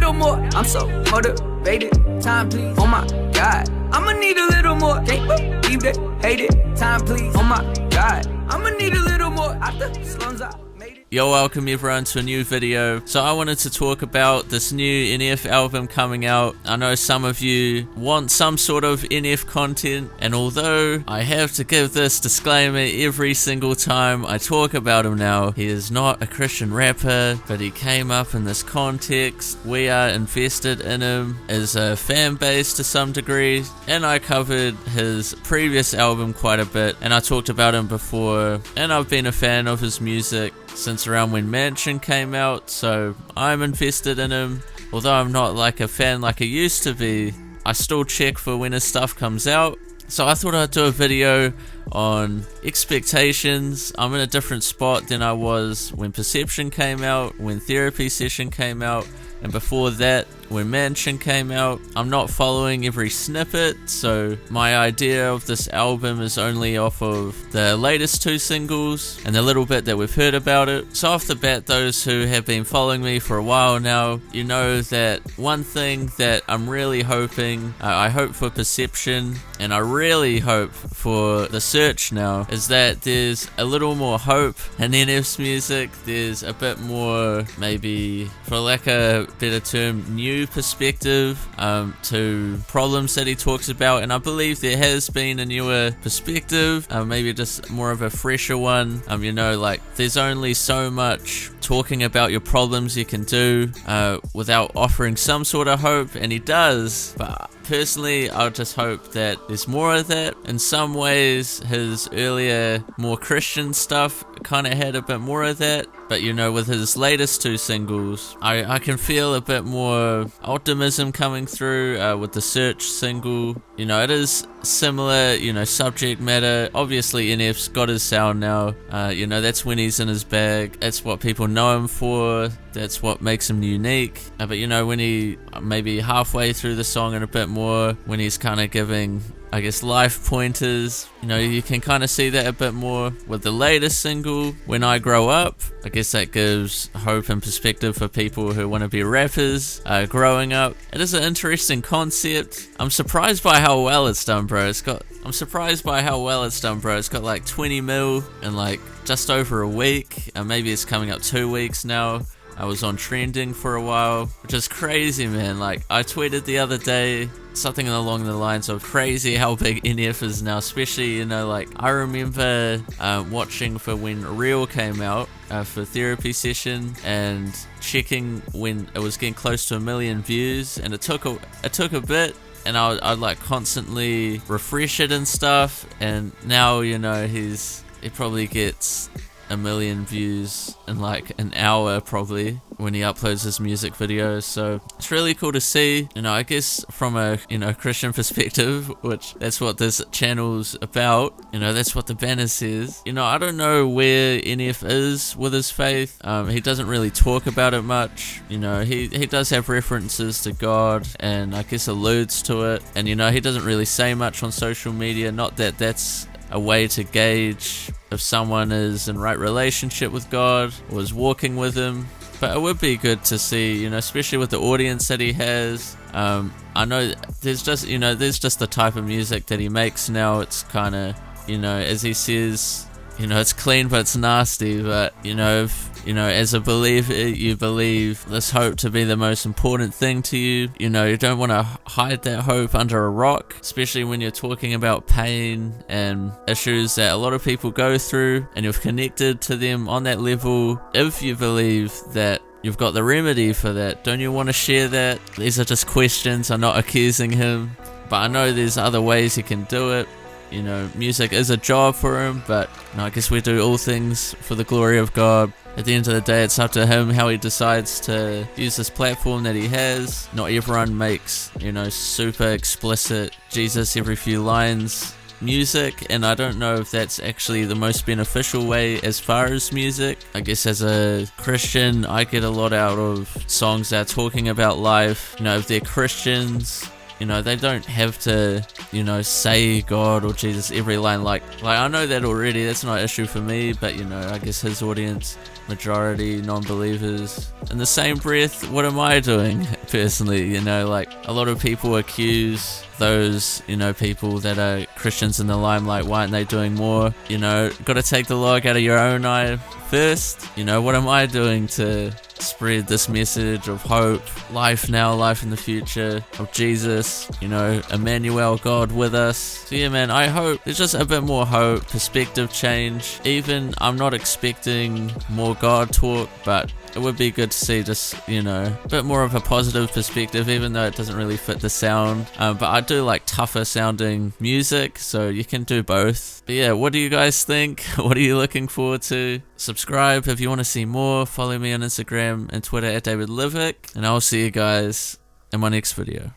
little more. I'm so motivated. Time please. Oh my God. I'ma need a little more. Can't believe they hate it. Time please. Oh my God. I'ma need a little more. Out the slums I made it. Yo, welcome everyone to a new video. So I wanted to talk about this new NF album coming out. I know some of you want some sort of NF content, and although I have to give this disclaimer every single time I talk about him now, he is not a Christian rapper, but he came up in this context. We are invested in him as a fan base to some degree, and I covered his previous album quite a bit, and I talked about him before, and I've been a fan of his music since around when Mansion came out, so I'm invested in him. Although I'm not like a fan like I used to be, I still check for when his stuff comes out. So I thought I'd do a video on expectations. I'm in a different spot than I was when Perception came out, when Therapy Session came out, and before that when Mansion came out. I'm not following every snippet, so my idea of this album is only off of the latest two singles and the little bit that we've heard about it. So off the bat, those who have been following me for a while now, you know that one thing that I'm really hoping, I hope for Perception, and I really hope for The Search now, is that there's a little more hope in NF's music. There's a bit more, maybe for lack of a better term, new perspective to problems that he talks about, and I believe there has been a newer perspective, maybe just more of a fresher one. You know, like there's only so much talking about your problems you can do without offering some sort of hope, and he does, but personally I just hope that there's more of that. In some ways his earlier more Christian stuff kind of had a bit more of that, but you know, with his latest two singles I can feel a bit more optimism coming through. With the Search single, you know, it is similar, you know, subject matter. Obviously NF's got his sound now, you know, that's when he's in his bag, that's what people know him for, that's what makes him unique. But you know, when he maybe halfway through the song and a bit more, when he's kind of giving, I guess, life pointers, you know, you can kind of see that a bit more. With the latest single, When I Grow Up, I guess that gives hope and perspective for people who want to be rappers growing up. It is an interesting concept. I'm surprised by how well it's done, bro. It's got like 20 mil in like just over a week, and maybe it's coming up 2 weeks now. I was on trending for a while, which is crazy, man. Like, I tweeted the other day something along the lines of crazy how big NF is now, especially, you know, like I remember watching for when Real came out for Therapy Session and checking when it was getting close to 1 million views, and it took a bit, and I'd like constantly refresh it and stuff, and now, you know, he probably gets 1 million views in like an hour probably when he uploads his music videos. So it's really cool to see, you know, I guess from a, you know, Christian perspective, which that's what this channel's about, you know, that's what the banner says. You know, I don't know where NF is with his faith. He doesn't really talk about it much. You know, he does have references to God and I guess alludes to it, and you know, he doesn't really say much on social media. Not that that's a way to gauge if someone is in right relationship with God or is walking with him, but it would be good to see, you know, especially with the audience that he has. I know there's just the type of music that he makes now. It's kind of, you know, as he says, you know, it's clean but it's nasty. But you know, if, you know, as a believer, you believe this hope to be the most important thing to you, you know, you don't want to hide that hope under a rock, especially when you're talking about pain and issues that a lot of people go through, and you've connected to them on that level. If you believe that you've got the remedy for that, don't you want to share that? These are just questions. I'm not accusing him, but I know there's other ways he can do it. You know, music is a job for him, but you know, I guess we do all things for the glory of God. At the end of the day, it's up to him how he decides to use this platform that he has. Not everyone makes, you know, super explicit Jesus every few lines music, and I don't know if that's actually the most beneficial way as far as music. I guess as a Christian, I get a lot out of songs that are talking about life. You know, if they're Christians, You know, they don't have to, you know, say God or Jesus every line. Like I know that already. That's not an issue for me. But, you know, I guess his audience, majority non-believers. In the same breath, what am I doing personally? You know, like a lot of people accuse those, you know, people that are Christians in the limelight, why aren't they doing more? You know, gotta take the log out of your own eye first. You know, what am I doing to spread this message of hope, life now, life in the future, of Jesus, you know, Emmanuel, God with us? So yeah, man, I hope there's just a bit more hope, perspective change. Even I'm not expecting more God talk, but it would be good to see just, you know, a bit more of a positive perspective, even though it doesn't really fit the sound. But I do like tougher sounding music, so you can do both. But yeah, what do you guys think? What are you looking forward to? Subscribe if you want to see more. Follow me on Instagram and Twitter at DavidLivick, and I'll see you guys in my next video.